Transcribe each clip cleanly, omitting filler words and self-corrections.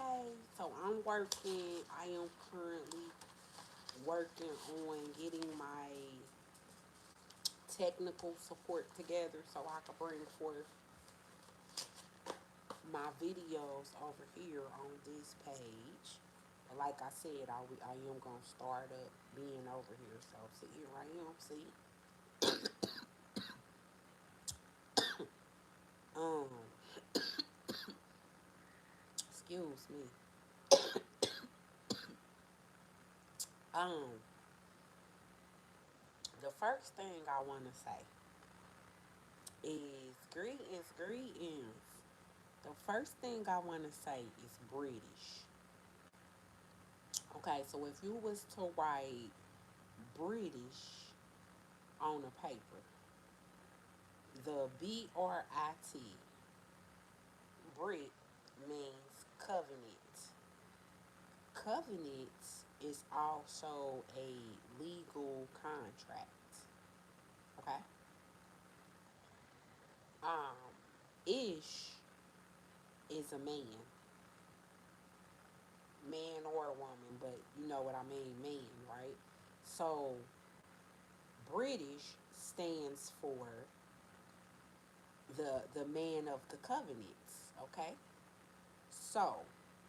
Okay, so I am currently working on getting my technical support together so I can bring forth my videos over here on this page. But like I said, I am going to start up being over here. So, see, here I am, see? Um, excuse me. Um, the first thing I want to say is greetings. The first thing I want to say is British. Okay, so if you was to write British on a paper, the BRIT, Brit, means covenant. Covenant is also a legal contract. Okay? Um, Ish is a man or a woman, but you know what I mean, man, right? So British stands for the man of the covenants, okay? So,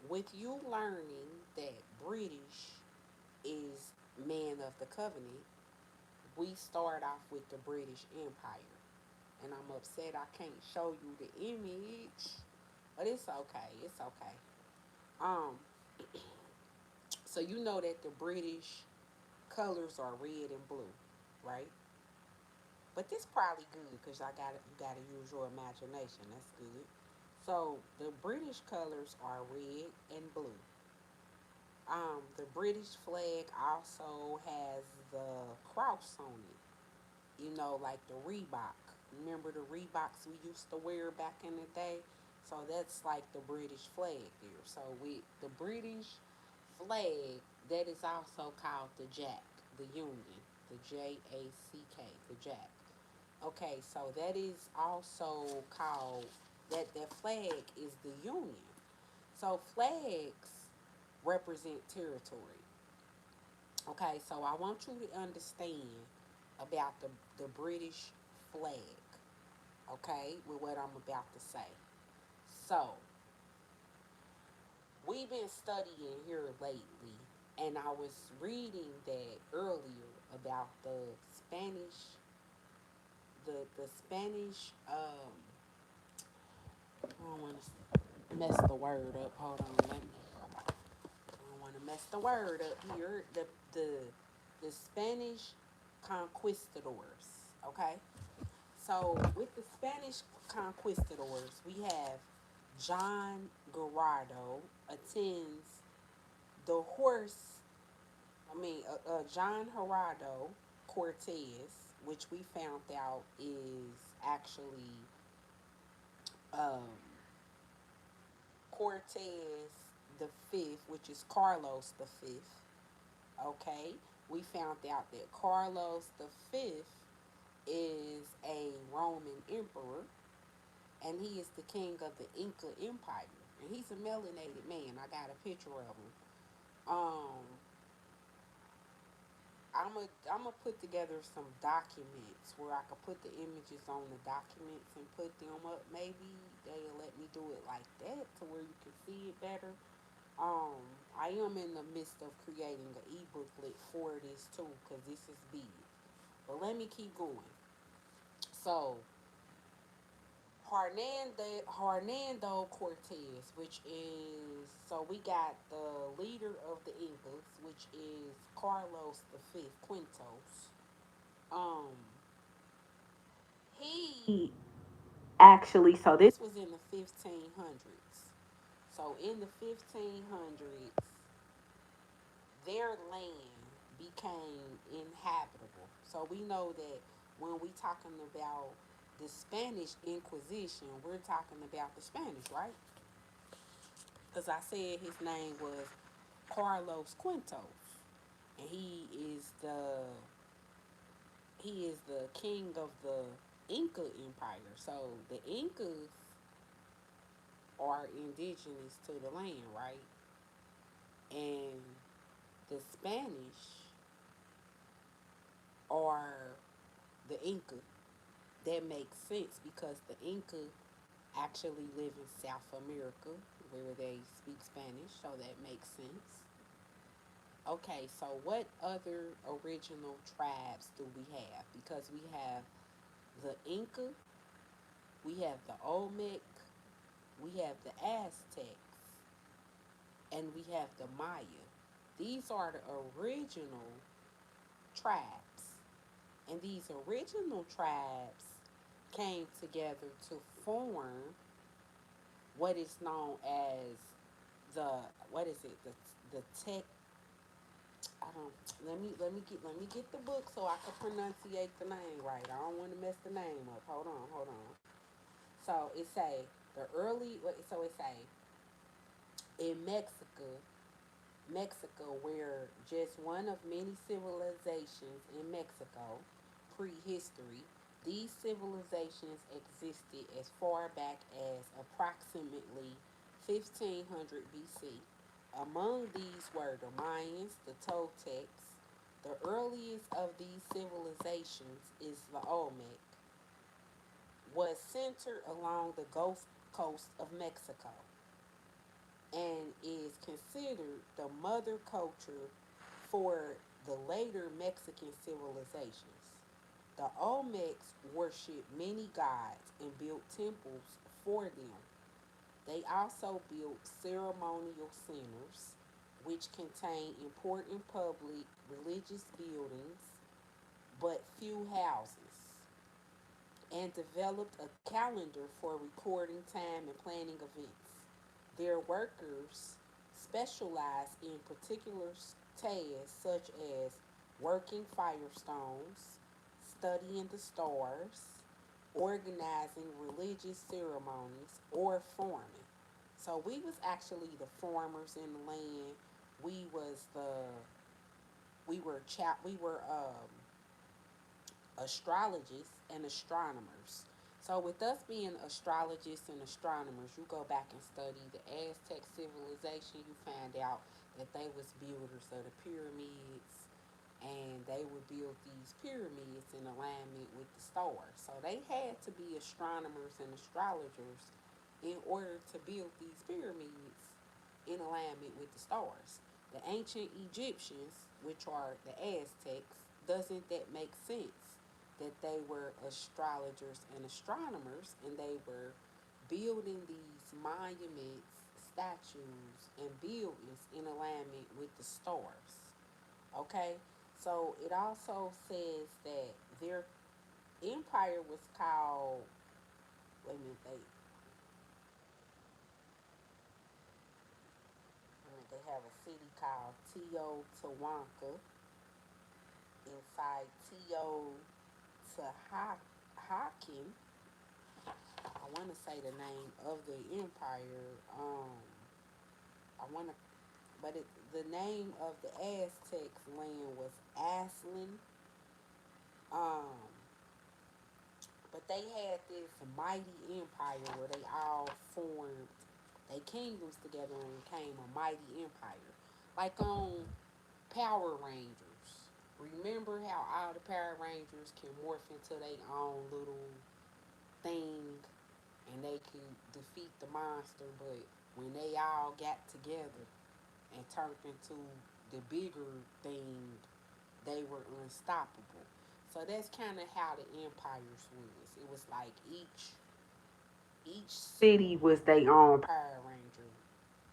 with you learning that British is man of the covenant, we start off with the British Empire. And I'm upset I can't show you the image, but it's okay. It's okay. Um, so you know that the British colors are red and blue, right? But this probably good because you gotta use your imagination. That's good. So the British colors are red and blue. The British flag also has the cross on it. You know, like the Reebok. Remember the Reeboks we used to wear back in the day? So that's like the British flag there. So with the British flag, that is also called the Jack, the Union, the JACK, the Jack. Okay, so that is also called that flag is the Union. So flags represent territory. Okay, so I want you to understand about the British flag, okay, with what I'm about to say. So, we've been studying here lately, and I was reading that earlier about the Spanish, I don't want to mess the word up. Hold on, let me. I don't want to mess the word up here. The Spanish conquistadors. Okay, so with the Spanish conquistadors, we have John Gerardo attends the horse. John Gerardo Cortez, which we found out is actually um, Cortez the fifth, which is Carlos the fifth. Okay, we found out that Carlos the fifth is a Roman emperor, and he is the king of the Inca Empire. And he's a melanated man. I got a picture of him. Um, I'm gonna put together some documents where I could put the images on the documents and put them up. Maybe they'll let me do it like that to where you can see it better. Um, I am in the midst of creating an e-booklet for this too, because this is big. But let me keep going. So Hernando Cortez, which is so we got the leader of the Incas, which is Carlos the Fifth Quintos. Um, he actually so this was in the 1500s. So in the 1500s, their land became inhabitable. So we know that when we talking about the Spanish Inquisition, we're talking about the Spanish, right? Because I said his name was Carlos Quintos, and he is the king of the Inca Empire. So the Incas are indigenous to the land, right? And the Spanish are the Inca. That makes sense because the Inca actually live in South America where they speak Spanish, so that makes sense. Okay, so what other original tribes do we have? Because we have the Inca, we have the Olmec, we have the Aztecs, and we have the Maya. These are the original tribes. And these original tribes came together to form what is known as the what is it the tech. I don't let me get the book so I can pronunciate the name right. I don't want to mess the name up. Hold on. So it say the early. So it say in Mexico, where just one of many civilizations in Mexico, prehistory, these civilizations existed as far back as approximately 1500 BC. Among these were the Mayans, the Toltecs. The earliest of these civilizations is the Olmec, was centered along the Gulf Coast of Mexico and is considered the mother culture for the later Mexican civilizations. The Olmecs worshipped many gods and built temples for them. They also built ceremonial centers, which contain important public religious buildings but few houses, and developed a calendar for recording time and planning events. Their workers specialize in particular tasks such as working firestones, studying the stars, organizing religious ceremonies, or farming. So we was actually the farmers in the land. We was the we were astrologists and astronomers. So, with us being astrologists and astronomers, you go back and study the Aztec civilization, you find out that they was builders of the pyramids, and they would build these pyramids in alignment with the stars. So, they had to be astronomers and astrologers in order to build these pyramids in alignment with the stars. The ancient Egyptians, which are the Aztecs, doesn't that make sense? That they were astrologers and astronomers and they were building these monuments, statues, and buildings in alignment with the stars. Okay? So it also says that their empire was called, wait a minute, they have a city called Teotihuacan inside Teotihuacan. I want to say the name of the empire. I want to, but the name of the Aztecs land was Aslan. Um, but they had this mighty empire where they all formed their kingdoms together and became a mighty empire, like on Power Rangers. Remember how all the Power Rangers can morph into their own little thing and they could defeat the monster, but when they all got together and turned into the bigger thing, they were unstoppable. So that's kind of how the empires was. It was like each city was their own Power Ranger.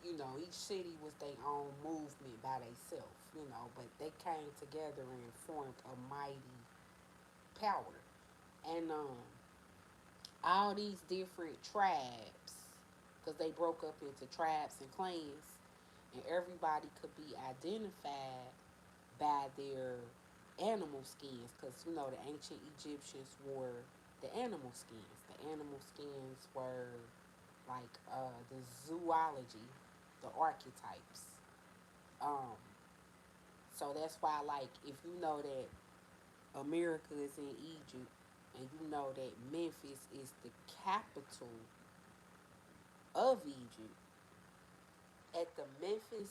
You know, each city was their own movement by themselves. You know, but they came together and formed a mighty power. And all these different tribes, because they broke up into tribes and clans, and everybody could be identified by their animal skins, because you know the ancient Egyptians wore the animal skins. The animal skins were like the zoology, the archetypes. Um, so that's why, like, if you know that America is in Egypt, and you know that Memphis is the capital of Egypt at the Memphis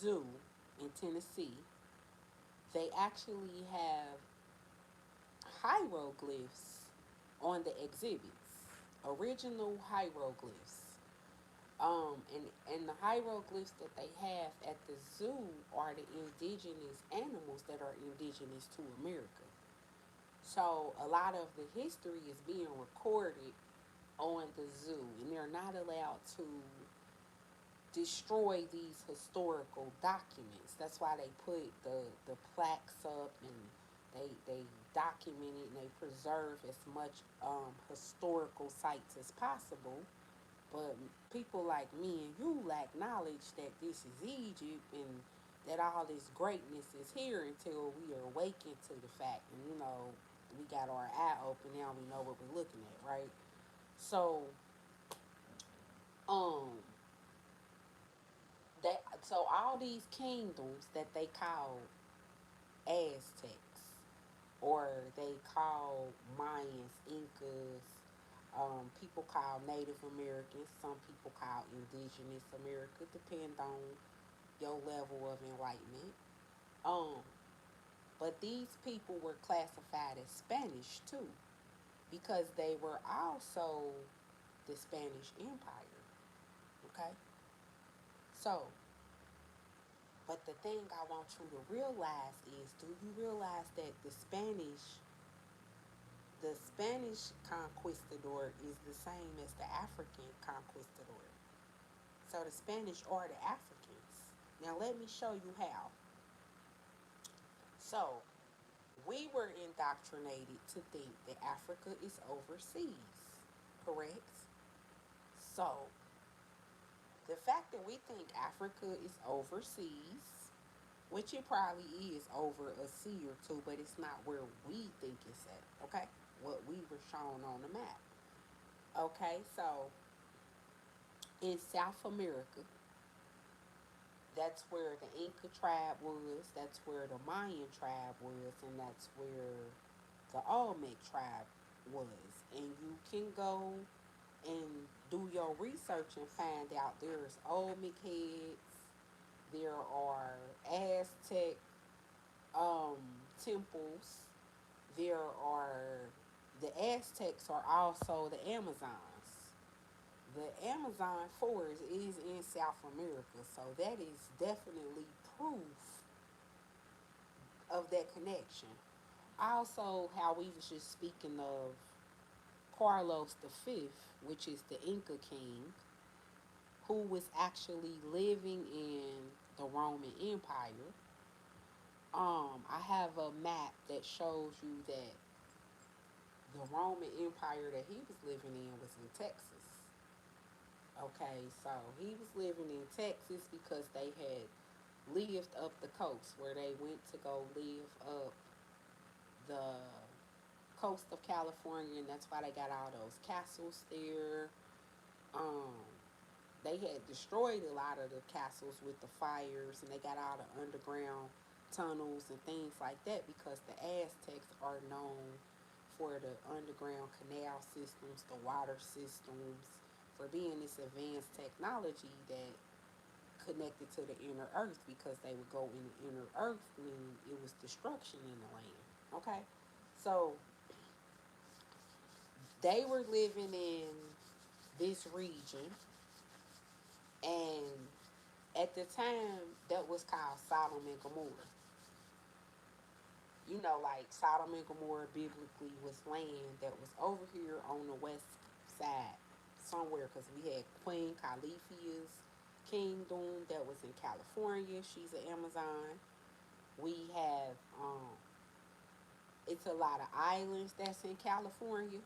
Zoo in Tennessee, they actually have hieroglyphs on the exhibits, original hieroglyphs. And the hieroglyphs that they have at the zoo are the indigenous animals that are indigenous to America. So a lot of the history is being recorded on the zoo, and they're not allowed to destroy these historical documents. That's why they put the plaques up, and they document it, and they preserve as much historical sites as possible. But people like me and you lack knowledge that this is Egypt and that all this greatness is here until we are awakened to the fact, and we got our eye open now. We know what we're looking at, right? So, um, so all these kingdoms that they call Aztecs, or they call Mayans, Incas, people call Native Americans, some people call Indigenous America, depend on your level of enlightenment. Um, but these people were classified as Spanish too, because they were also the Spanish Empire. Okay, so but the thing I want you to realize is, do you realize that the Spanish conquistador is the same as the African conquistador? So the Spanish are the Africans. Now let me show you how. So we were indoctrinated to think that Africa is overseas, correct? So the fact that we think Africa is overseas, which it probably is over a sea or two, but it's not where we think it's at, okay? What we were shown on the map. Okay, so in South America, that's where the Inca tribe was, that's where the Mayan tribe was, and that's where the Olmec tribe was. And you can go and do your research and find out there's Olmec heads, there are Aztec um, temples, there are the Aztecs are also the Amazons. The Amazon forest is in South America, so that is definitely proof of that connection. Also, how we was just speaking of Carlos V, which is the Inca king, who was actually living in the Roman Empire. I have a map that shows you that the Roman Empire that he was living in was in Texas. Okay, so he was living in Texas because they had lived up the coast where they went to go live up the coast of California, and that's why they got all those castles there. Um, they had destroyed a lot of the castles with the fires, and they got all the underground tunnels and things like that because the Aztecs are known for the underground canal systems, the water systems, for being this advanced technology that connected to the inner earth because they would go in the inner earth when it was destruction in the land. Okay? So they were living in this region, and at the time that was called Sodom and Gomorrah. Like Sodom and Gomorrah biblically was land that was over here on the west side somewhere, because we had Queen Califia's kingdom that was in California. She's an Amazon. We have it's a lot of islands that's in California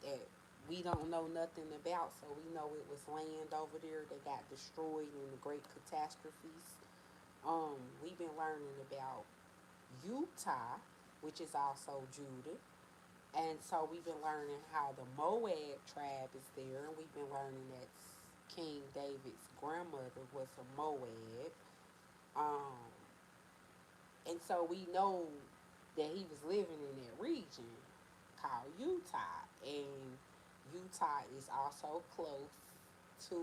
that we don't know nothing about. So we know it was land over there that got destroyed in the great catastrophes. We've been learning about Utah, which is also Judah. And so we've been learning how the Moab tribe is there, and we've been learning that King David's grandmother was a Moab. Um, and so we know that he was living in that region called Utah. And Utah is also close to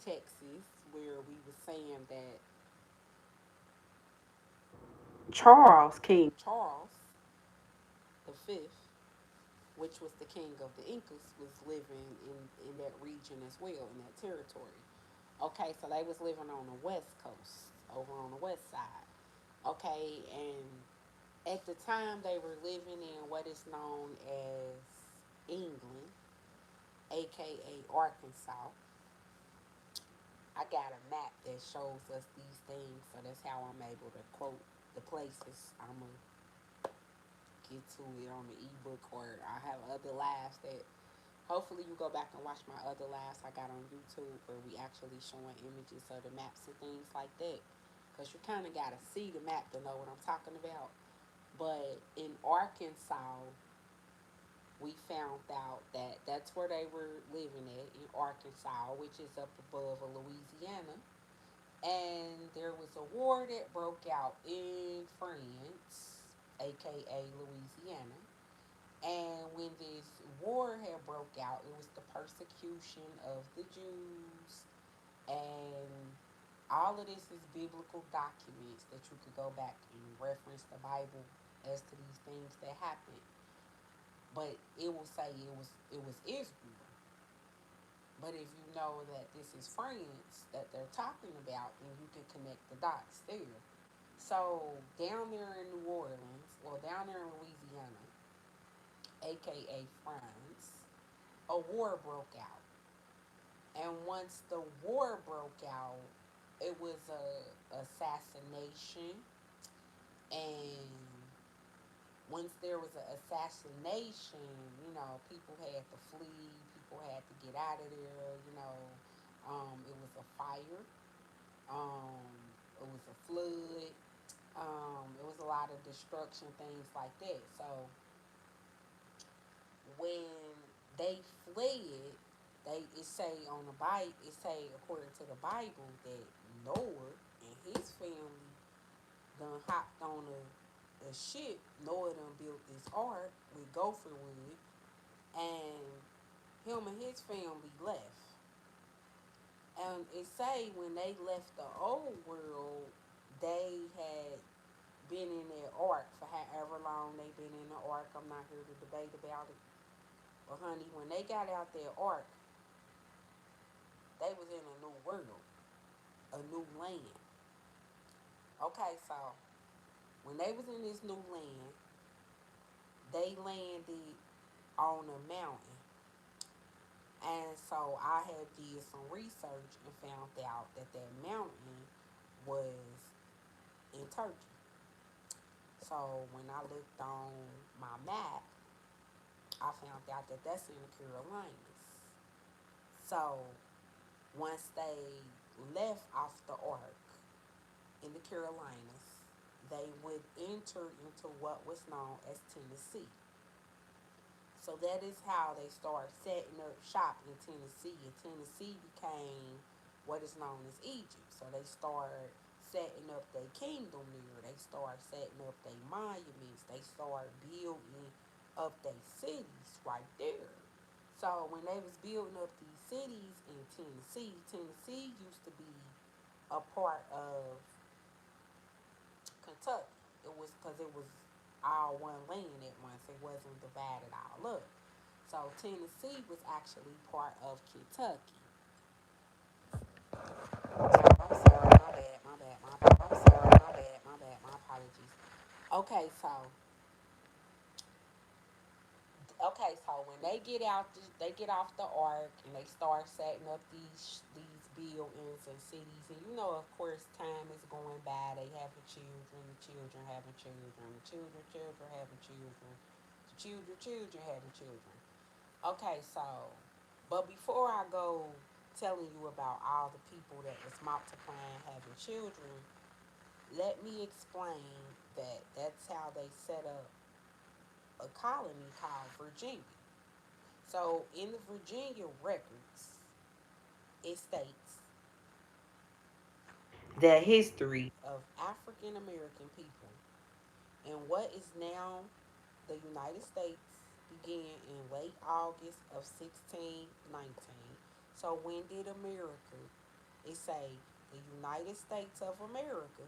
Texas, where we were saying that King Charles the Fifth, which was the king of the Incas, was living in that region as well, in that territory. Okay, so they was living on the west coast, over on the west side. Okay, and at the time they were living in what is known as England, aka Arkansas. I got a map that shows us these things, so that's how I'm able to quote the places. I'm gonna get to it on the ebook, or I have other lives that hopefully you go back and watch my other lives I got on YouTube where we actually showing images of the maps and things like that. Cause you kind of gotta see the map to know what I'm talking about. But in Arkansas, we found out that that's where they were living at in Arkansas, which is up above Louisiana. And there was a war that broke out in France, aka Louisiana. And when this war had broke out, it was the persecution of the Jews, and all of this is biblical documents that you could go back and reference the Bible as to these things that happened. But it will say it was Israel. But if you know that this is France that they're talking about, then you can connect the dots there. So down there in New Orleans, or down there in Louisiana, aka France, a war broke out. And once the war broke out, it was a assassination. And once there was an assassination, people had to flee, people had to get out of there. It was a fire, um, it was a flood, it was a lot of destruction, things like that. So when they fled, it say on the Bible, it say according to the Bible that Noah and his family done hopped on a ship. Noah done built this ark with gopher wood, and him and his family left. And it say when they left the old world, they had been in that ark for however long they been in the ark. I'm not here to debate about it. But honey, when they got out that ark, they was in a new world, a new land. Okay, so when they was in this new land, they landed on a mountain. And so I had did some research and found out that that mountain was in Turkey. So when I looked on my map, I found out that that's in the Carolinas. So once they left off the ark in the Carolinas, they would enter into what was known as Tennessee. So that is how they started setting up shop in Tennessee. And Tennessee became what is known as Egypt. So they started setting up their kingdom there. They started setting up their monuments. They started building up their cities right there. So when they was building up these cities in Tennessee, Tennessee used to be a part of Kentucky. It was because it was all one land at once. It wasn't divided all up. So Tennessee was actually part of Kentucky. I'm sorry, my bad, my bad, my bad. I'm sorry, my bad, my bad, my apologies. Okay, so when they get out, they get off the ark and they start setting up these buildings and cities. And of course, time is going by. They having children, the children having children, the children having children, the children having children. Okay, so, but before I go telling you about all the people that was multiplying having children, let me explain that that's how they set up a colony called Virginia. So in the Virginia records, it states the history of African American people in what is now the United States began in late August of 1619. So when did America? It say the United States of America.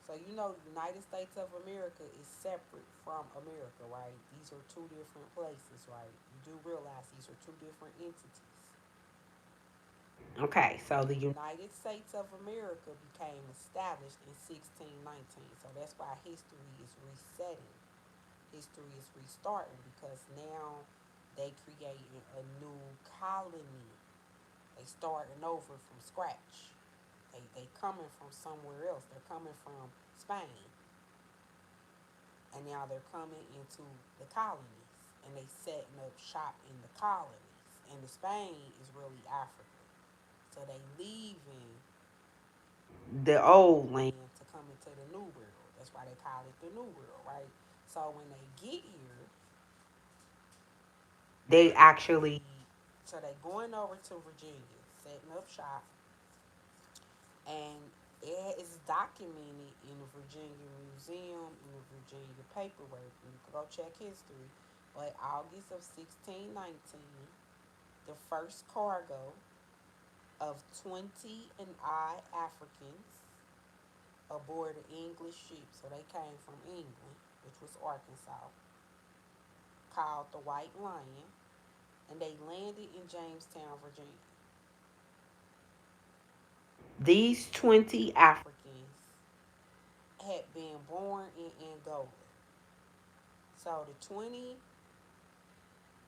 So you know the United States of America is separate from America, right? These are two different places, right? You do realize these are two different entities. Okay, so the United States of America became established in 1619. So that's why history is resetting. History is restarting because now they creating a new colony. They starting over from scratch. They coming from somewhere else. They're coming from Spain, and now they're coming into the colonies, and they setting up shop in the colonies. And the Spain is really Africa, so they leaving the old land to come into the new world. That's why they call it the new world, right? So when they get here, they actually so they going over to Virginia, setting up shop, and it is documented in the Virginia Museum, in the Virginia paperwork. You can go check history. But August of 1619, the first cargo of 20 and odd Africans aboard an English ship. So they came from England, which was Arkansas, called the White Lion, and they landed in Jamestown, Virginia. These 20 Africans had been born in Angola. So the 20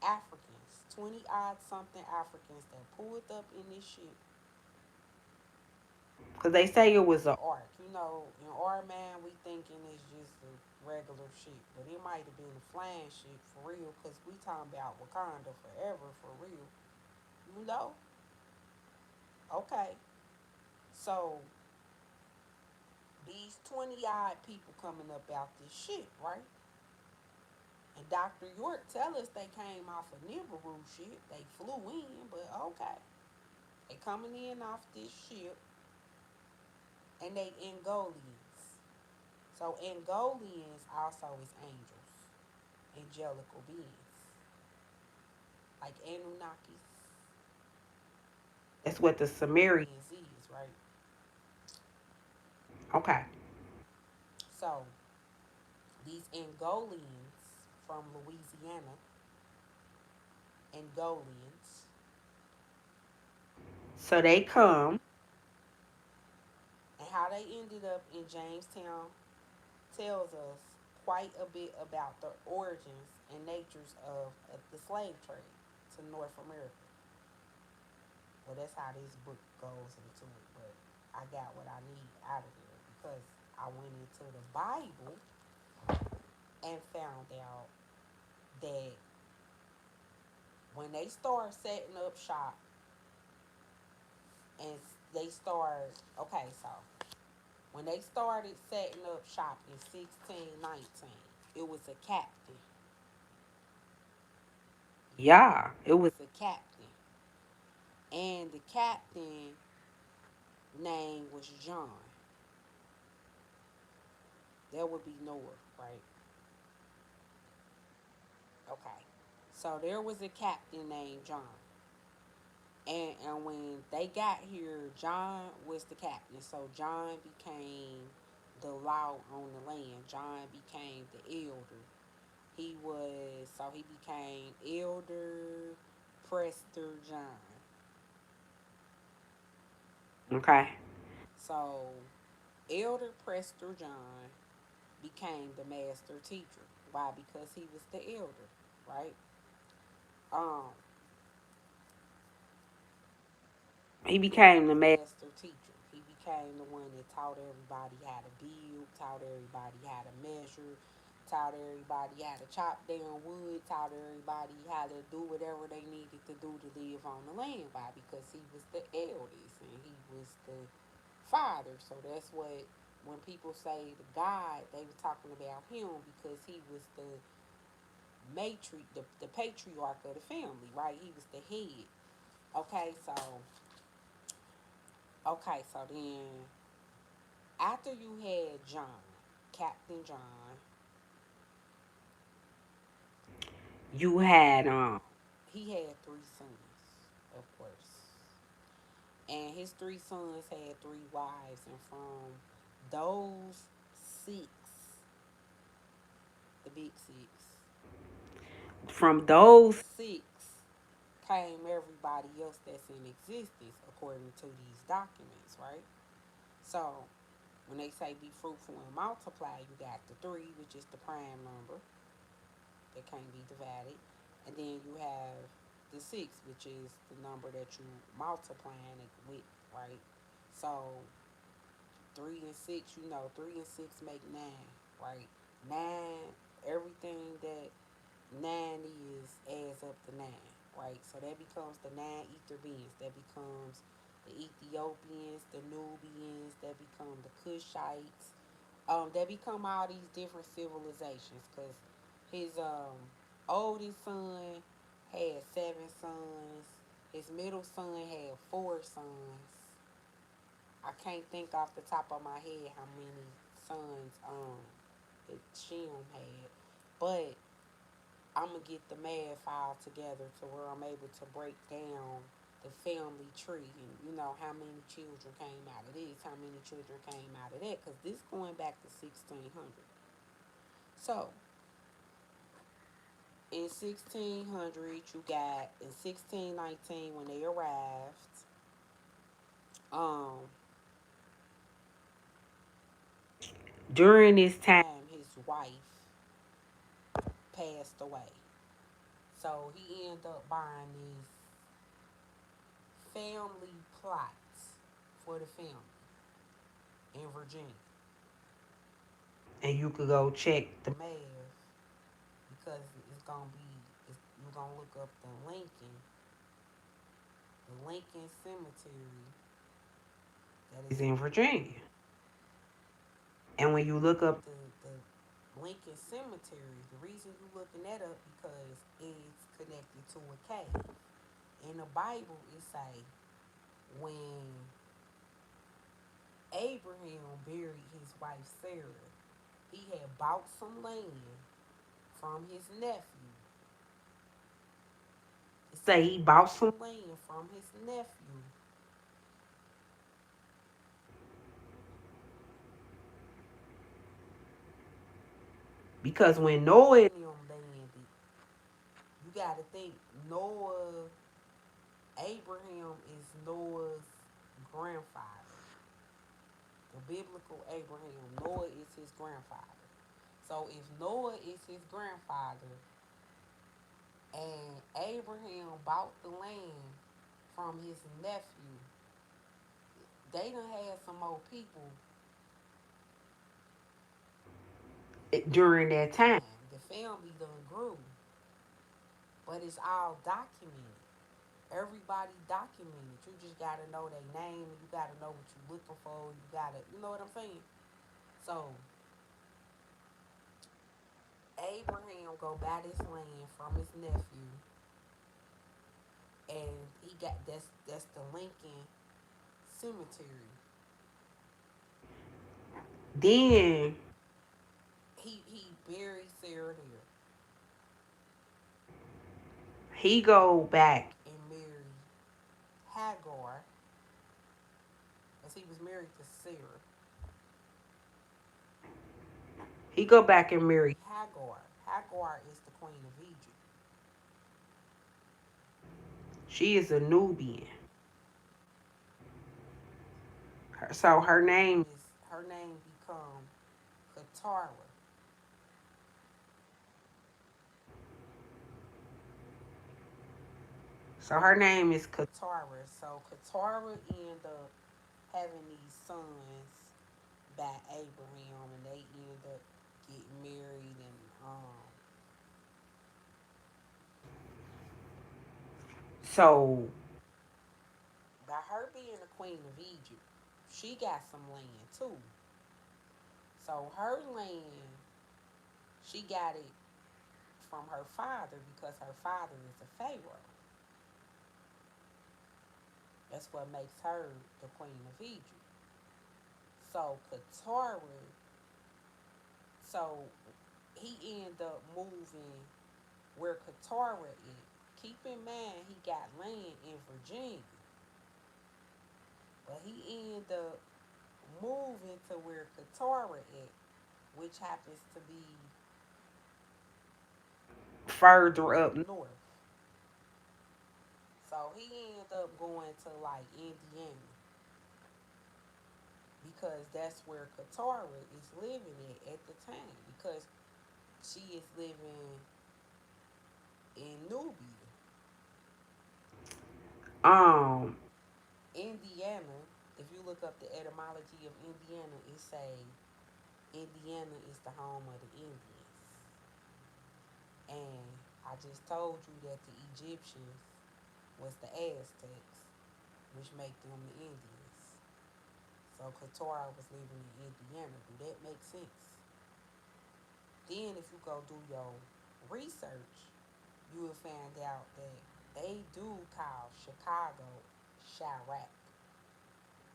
Africans, 20 odd something Africans that pulled up in this ship, because they say it was an ark. You know, in our man, we thinking it's just a regular ship, but it might have been a flying ship for real, because we talking about Wakanda forever for real. You know? Okay. So these 20 odd people coming up out this ship, right? And Dr. York tell us they came off a Nibiru ship. They flew in, but okay. They coming in off this ship, and they Angolians. So Angolians also is angels, angelical beings, like Anunnakis. That's what the Sumerians is, right? Okay. So these Angolians from Louisiana, Angolians. So they come, and how they ended up in Jamestown tells us quite a bit about the origins and natures of the slave trade to North America. Well, that's how this book goes into it, but I got what I need out of there because I went into the Bible and found out that when they start setting up shop and they start, okay, so when they started setting up shop in 1619, it was a captain. Yeah, it was a captain. And the captain name was John. That would be Noah, right? Okay. So there was a captain named John. And when they got here, John was the captain. So John became the law on the land. John became the elder. He became Elder Prester John. Okay. So Elder Prester John became the master teacher. Why? Because he was the elder, right? Um, he became the master teacher. He became the one that taught everybody how to build, taught everybody how to measure, taught everybody how to chop down wood, taught everybody how to do whatever they needed to do to live on the land. Why? Because he was the eldest and he was the father. So that's what when people say the God, they were talking about him because he was the patriarch of the family, right? He was the head. Okay, so then after you had John, Captain John, you had he had three sons. of course. And his three sons had three wives, and from those six, the big six, from those six came everybody else that's in existence according to these documents, right? So when they say be fruitful and multiply, you got the three, which is the prime number that can't be divided, and then you have the six, which is the number that you multiplying it with, right? So three and six, three and six make nine, right? Nine, everything that nine is adds up to nine, right? So that becomes the nine ether beings. That becomes the Ethiopians, the Nubians. That become the Kushites. That become all these different civilizations. Cause his oldest son had seven sons. His middle son had four sons. I can't think off the top of my head how many sons that Shem had, but I'm gonna get the math file together to where I'm able to break down the family tree and how many children came out of this, how many children came out of that, because this going back to 1600. So in 1600, you got in 1619 when they arrived. Um, During this time, his wife passed away. So he ended up buying these family plots for the family in Virginia. And you could go check the math because you're gonna look up the Lincoln Cemetery that is in Virginia. And when you look up the Lincoln Cemetery, the reason you're looking that up because it's connected to a cave. In the Bible, it say when Abraham buried his wife Sarah, he had bought some land from his nephew. It say he bought some land from his nephew because when Noah and them landed, you got to think Noah, Abraham is Noah's grandfather. The biblical Abraham, Noah is his grandfather. So if Noah is his grandfather and Abraham bought the land from his nephew, they done had some old people during that time. The family done grew, but it's all documented. Everybody documented. You just gotta know their name. You gotta know what you're looking for. You know what I'm saying? So Abraham go buy this land from his nephew, and he got that's the Lincoln Cemetery. Then he buried Sarah there. He go back and marry Hagar, as he was married to Sarah. He go back and marry Hagar. Hagar is the queen of Egypt. She is a Nubian. So her name become Katara. So her name is Katara. So Katara end up having these sons by Abraham, and they end up getting married. And so by her being the queen of Egypt, she got some land too. So her land, she got it from her father because her father is a pharaoh. That's what makes her the queen of Egypt. So Katara, so he ended up moving where Katara is. keep in mind he got land in Virginia, but he ended up moving to where Katara is, which happens to be further up north. So he ended up going to like Indiana because that's where Katara is living at the time because she is living in Nubia. Um, Indiana. If you look up the etymology of Indiana, it say Indiana is the home of the Indians. And I just told you that the Egyptians was the Aztecs, which make them the Indians. So Qatar was living in Indiana. Do that make sense? Then if you go do your research, you will find out that they do call Chicago Chirac,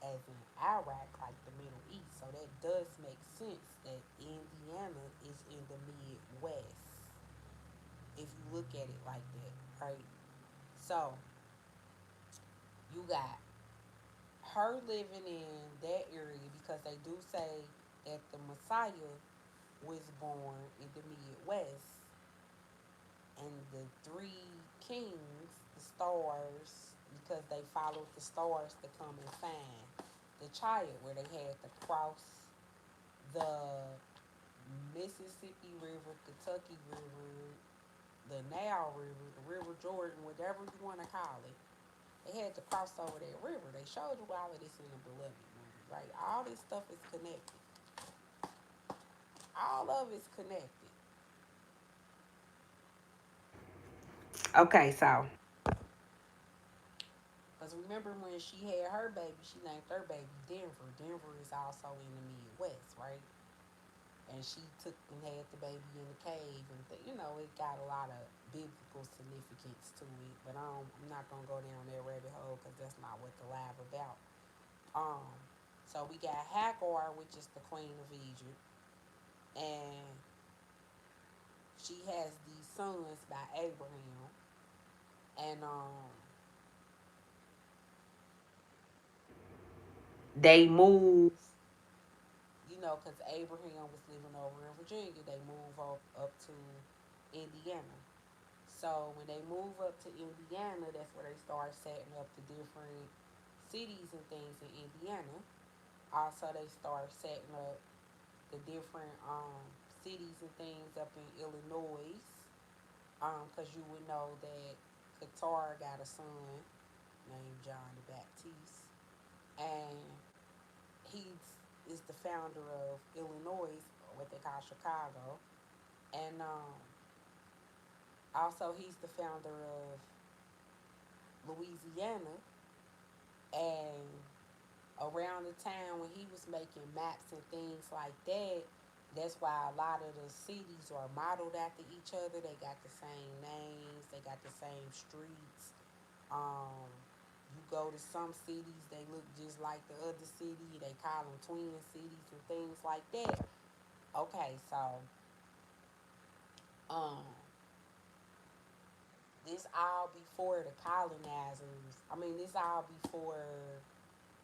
as in Iraq, like the Middle East. So that does make sense that Indiana is in the Midwest if you look at it like that, right? So you got her living in that area because they do say that the Messiah was born in the Midwest, and the three kings, the stars, because they followed the stars to come and find the child, where they had to cross the Mississippi River, Kentucky River, the Nile River, the River Jordan, whatever you want to call it. They had to cross over that river. They showed you all of this in the Beloved movie, right? All this stuff is connected. All of it's connected. Okay, so because remember when she had her baby, she named her baby Denver. Denver is also in the Midwest, right? And she took and had the baby in the cave, and it got a lot of biblical significance to it. But I'm not gonna go down that rabbit hole because that's not what the live about. Um, so we got Hagar, which is the queen of Egypt, and she has these sons by Abraham, and they move, because Abraham was living over in Virginia. They move up to Indiana. So when they move up to Indiana, that's where they start setting up the different cities and things in Indiana. Also, they start setting up the different cities and things up in Illinois. Because you would know that Qatar got a son named John the Baptist, and he is the founder of Illinois, or what they call Chicago, and also he's the founder of Louisiana, and around the time when he was making maps and things like that, that's why a lot of the cities are modeled after each other. They got the same names, they got the same streets. Um, you go to some cities, they look just like the other city. They call them twin cities and things like that. Okay, so um, this all before the colonizers. I mean, this all before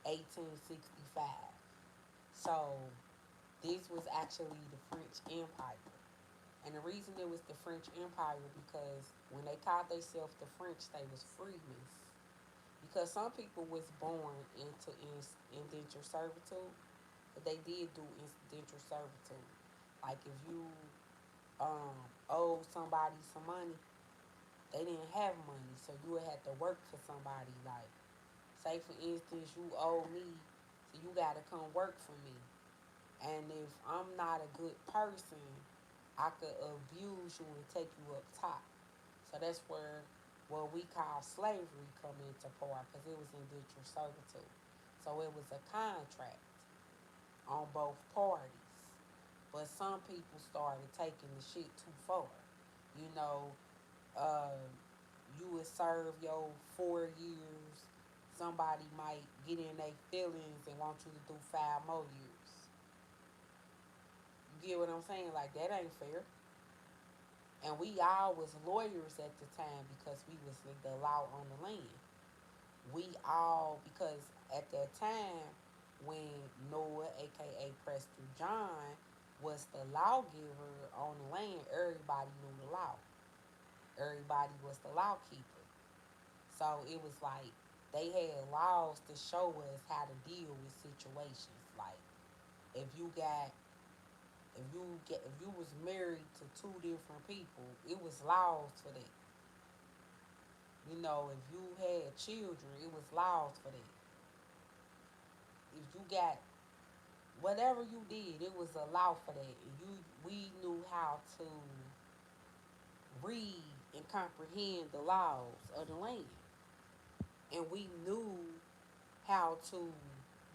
1865. So this was actually the French Empire. And the reason it was the French Empire because when they called themselves the French, they was freemen. Because some people was born into indentured servitude, but they did do indentured servitude. Like if you owe somebody some money, they didn't have money, so you would have to work for somebody. Like, say for instance, you owe me, so you gotta come work for me. And if I'm not a good person, I could abuse you and take you up top. So that's where what we call slavery come into part because it was indentured servitude. So it was a contract on both parties. But some people started taking the shit too far. You know, uh, you would serve your 4 years. Somebody might get in their feelings and want you to do 5 more years. You get what I'm saying? Like that ain't fair. And we all was lawyers at the time because we was the law on the land. We all, because at that time when Noah, aka Preston John, was the lawgiver on the land, everybody knew the law. Everybody was the law keeper. So it was like they had laws to show us how to deal with situations. Like if you got if you was married to two different people, it was laws for that. You know, if you had children, it was laws for that. If you got whatever you did, it was a law for that. We knew how to read and comprehend the laws of the land, and we knew how to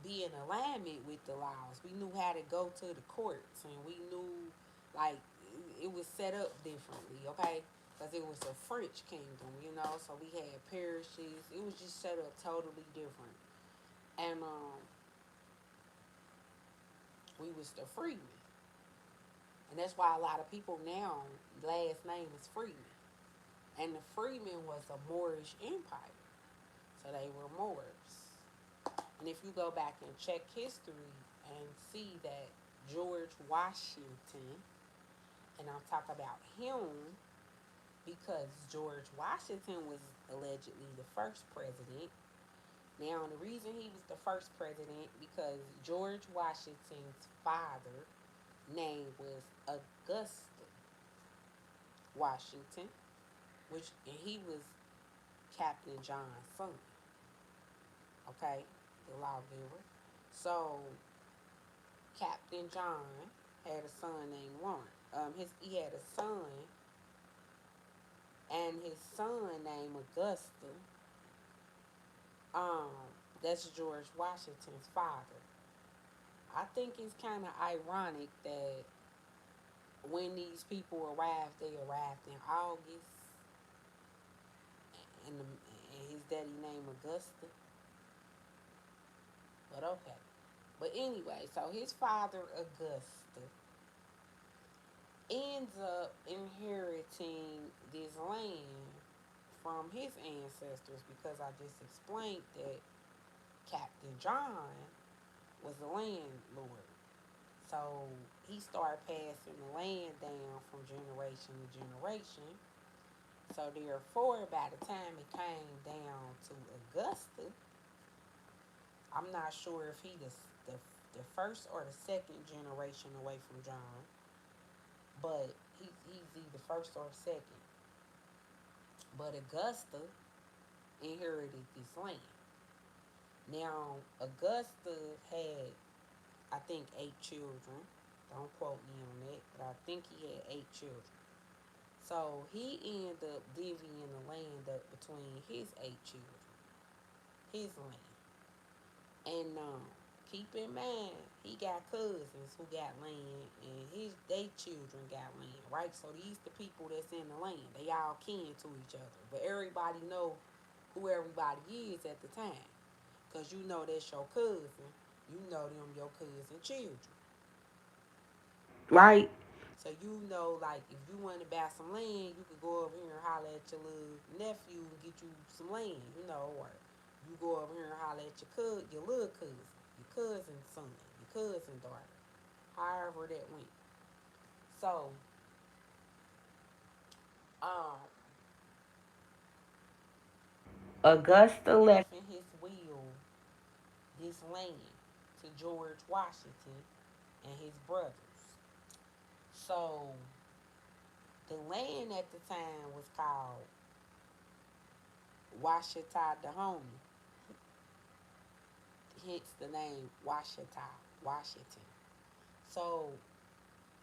be in alignment with the laws. We knew how to go to the courts, and we knew like it was set up differently. Okay. Because it was a French kingdom, you know, so we had parishes. It was just set up totally different, and we was the freemen. And that's why a lot of people now last name is Freeman. And the Freeman was a Moorish empire. So they were Moors. And if you go back and check history and see that George Washington, and I'll talk about him because George Washington was allegedly the first president. Now, the reason he was the first president because George Washington's father name was Augusta Washington, which and he was Captain John's son. Okay, the lawgiver. So Captain John had a son named Lawrence. He had a son, and his son named Augusta. Um, that's George Washington's father. I think it's kind of ironic that when these people arrived, they arrived in August, and his daddy named Augusta. But okay. But anyway, so his father Augusta ends up inheriting this land from his ancestors because I just explained that Captain John was a landlord. So he started passing the land down from generation to generation. So therefore, by the time it came down to Augusta, I'm not sure if the, the first or the second generation away from John, but he's either first or second. But Augusta inherited this land. Now, Augusta had, I think, 8 children. Don't quote me on that, but I think he had 8 children. So he ended up divvying the land up between his 8 children, his land. And keep in mind, he got cousins who got land, and they children got land, right? So these the people that's in the land. They all kin to each other, but everybody know who everybody is at the time, cause you know that's your cousin. You know them your cousin children, right? So you know, like if you want to buy some land, you could go over here and holler at your little nephew and get you some land, you know, or you go over here and holler at your little cousin, your cousin's son, your cousin's daughter, however that went. So, um, Augusta left in his will this land to George Washington and his brothers. So the land at the time was called Washita Dahomey, hence the name Washita, Washington. So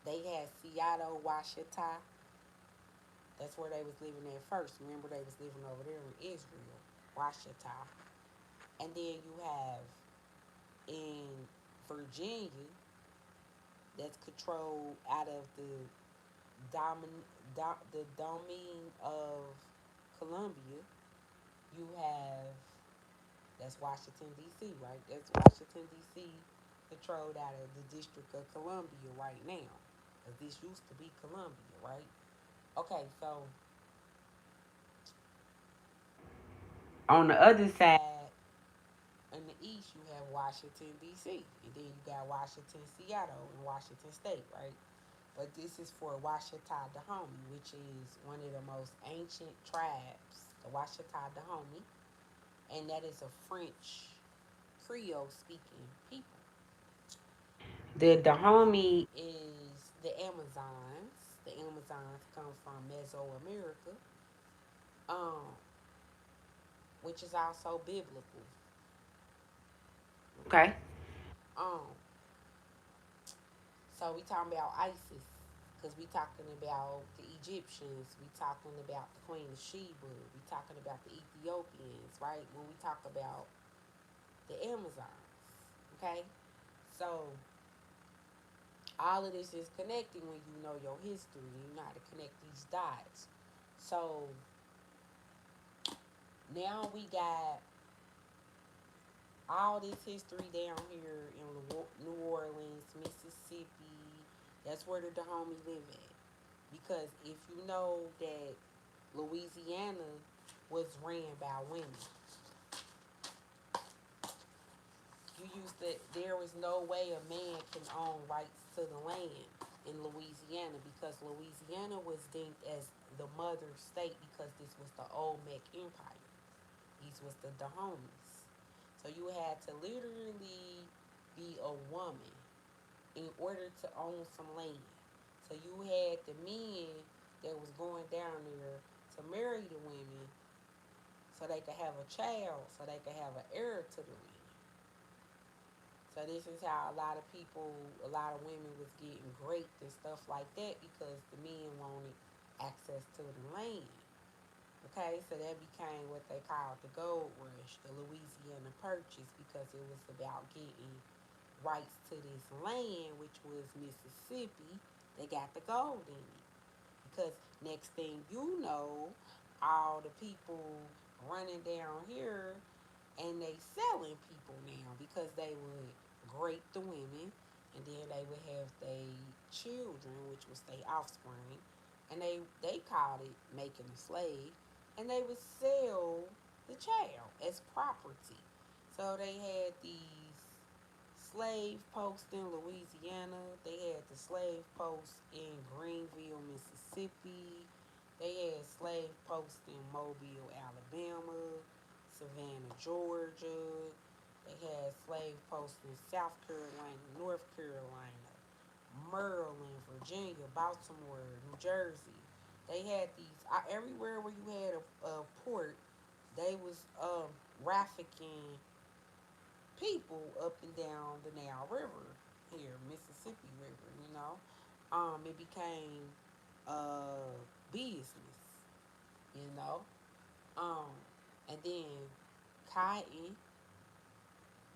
they had Seattle, Washita. That's where they was living at first. Remember, they was living over there in Israel, Washita. And then you have in Virginia, that's controlled out of domin, the domain of Columbia. You have that's Washington D.C. right? That's Washington D.C. controlled out of the District of Columbia right now. Cause this used to be Columbia, right? Okay, so on the other side, in the east, you have Washington, D.C., and then you got Washington, Seattle, and Washington State, right? But this is for Washita Dahomey, which is one of the most ancient tribes, the Washita Dahomey, and that is a French Creole speaking people. The Dahomey is the Amazons. The Amazons come from Mesoamerica, um, which is also biblical. Okay. Um, so we talking about ISIS, because we talking about the Egyptians. We talking about the Queen of Sheba. We talking about the Ethiopians, right? When we talk about the Amazons, okay. So all of this is connecting when you know your history. You know how to connect these dots. So now we got all this history down here in New Orleans, Mississippi. That's where the Dahomey live at. Because if you know that Louisiana was ran by women, you used to, there was no way a man can own rights to the land in Louisiana because Louisiana was deemed as the mother state because this was the Olmec Empire. These was the Dahomies. So you had to literally be a woman in order to own some land. So you had the men that was going down there to marry the women so they could have a child, so they could have an heir to the land. So this is how a lot of people, a lot of women was getting raped and stuff like that because the men wanted access to the land. Okay, so that became what they called the gold rush, the Louisiana Purchase, because it was about getting rights to this land, which was Mississippi. They got the gold in it. Because next thing you know, all the people running down here and they selling people now because they would grape the women and then they would have their children, which was their offspring, and they called it making a slave, and they would sell the child as property. So they had these slave posts in Louisiana. They had the slave posts in Greenville, Mississippi. They had slave posts in Mobile, Alabama, Savannah, Georgia. They had slave posts in South Carolina, North Carolina, Maryland, Virginia, Baltimore, New Jersey. They had these everywhere where you had a port. They was trafficking people up and down the Nile River here, Mississippi River. It became business. You know, um, and then cotton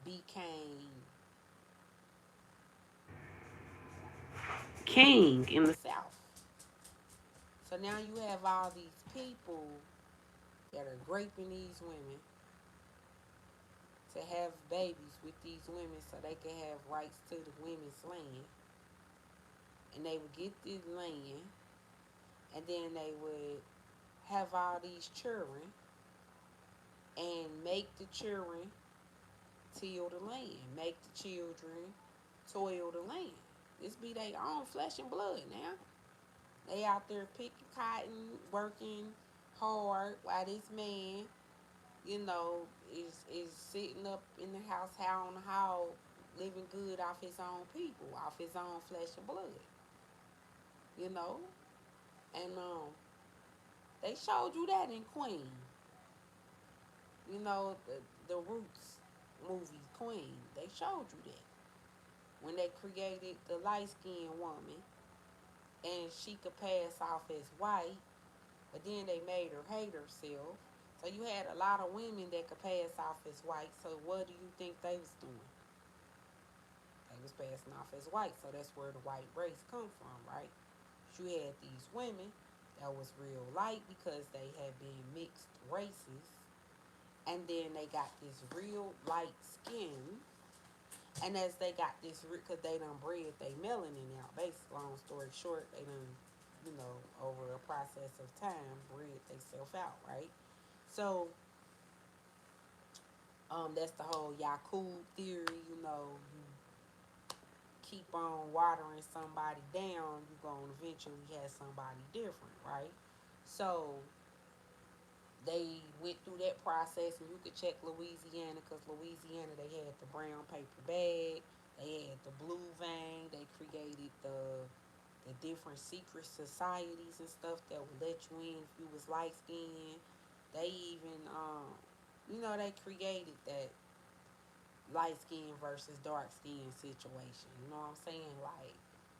became king in the South. So now you have all these people that are raping these women to have babies with these women so they can have rights to the women's land. And they would get this land and then they would have all these children and make the children till the land, make the children toil the land. This be their own flesh and blood now. They out there picking cotton, working hard while this man, is sitting up in the house, how on the hall, living good off his own people, off his own flesh and blood. You know, and they showed you that in Queen. The Roots movie Queen. They showed you that when they created the light skinned woman and she could pass off as white, but then they made her hate herself. So you had a lot of women that could pass off as white. So what do you think they was doing? They was passing off as white. So that's where the white race come from, right? You had these women that was real light because they had been mixed races, and then they got this real light skin. And as they got this, because they done bred they melanin out. Basically, long story short, they done. over a process of time, breed themselves out, right? So, that's the whole Yakub theory. You keep on watering somebody down, you're going to eventually have somebody different, right? So, they went through that process, and you could check Louisiana because Louisiana, they had the brown paper bag, they had the blue vein, they created the different secret societies and stuff that would let you in if you was light skinned. They even they created that light skin versus dark skin situation. You know what I'm saying? Like,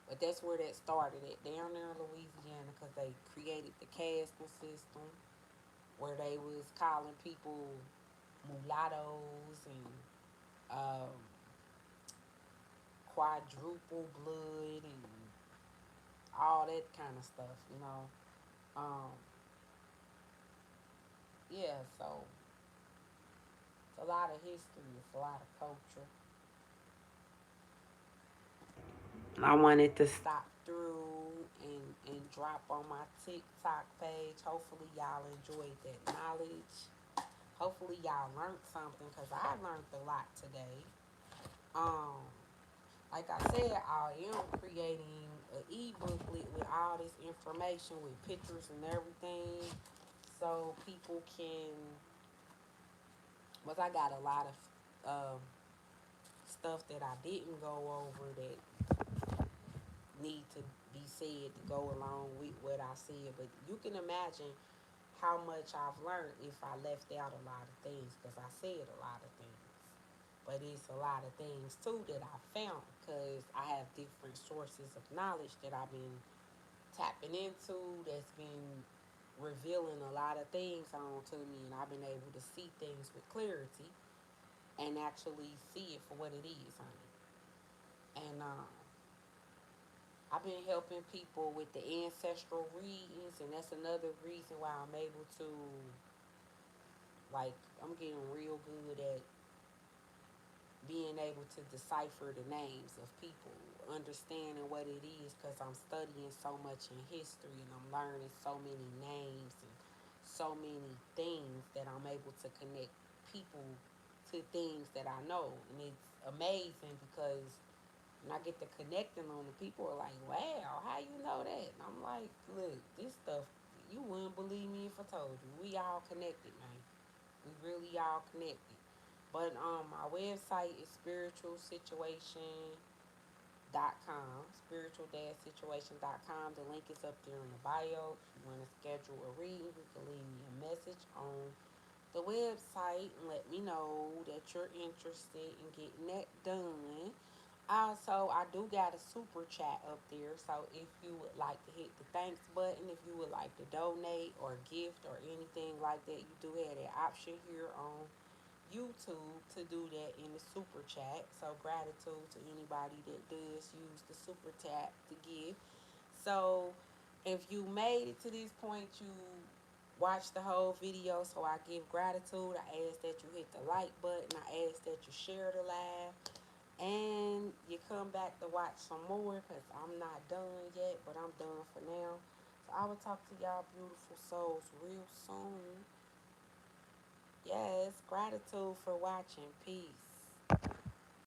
but that's where that started at down there in Louisiana because they created the caste system where they was calling people mulattoes and um, quadruple blood and all that kind of stuff. Um, yeah, so it's a lot of history, it's a lot of culture. I wanted to stop through and drop on my TikTok page. Hopefully, y'all enjoyed that knowledge. Hopefully, y'all learned something because I learned a lot today. Um, like I said, I am creating an e-booklet with all this information with pictures and everything, so people can. But I got a lot of stuff that I didn't go over that need to be said to go along with what I said. But you can imagine how much I've learned if I left out a lot of things because I said a lot of things. But it's a lot of things too that I found because I have different sources of knowledge that I've been tapping into that's been revealing a lot of things onto me, and I've been able to see things with clarity and actually see it for what it is, honey. And I've been helping people with the ancestral readings, and that's another reason why I'm able to, like, I'm getting real good at being able to decipher the names of people, understanding what it is, because I'm studying so much in history and I'm learning so many names and so many things that I'm able to connect people to things that I know. And it's amazing because when I get to connecting on the people are like, wow, how you know that? And I'm like, look, this stuff, you wouldn't believe me if I told you. We all connected, man. We really all connected. But my website is spiritualsituation.com. Spiritual-situation.com. The link is up there in the bio. If you want to schedule a reading, you can leave me a message on the website and let me know that you're interested in getting that done. Also, I do got a super chat up there, so if you would like to hit the thanks button, if you would like to donate or gift or anything like that, you do have that option here on YouTube to do that in the super chat. So gratitude to anybody that does use the super chat to give. So if you made it to this point, you watch the whole video. So I give gratitude. I ask that you hit the like button. I ask that you share the live. And you come back to watch some more because I'm not done yet, but I'm done for now. So I will talk to y'all beautiful souls real soon. Yes, gratitude for watching. Peace.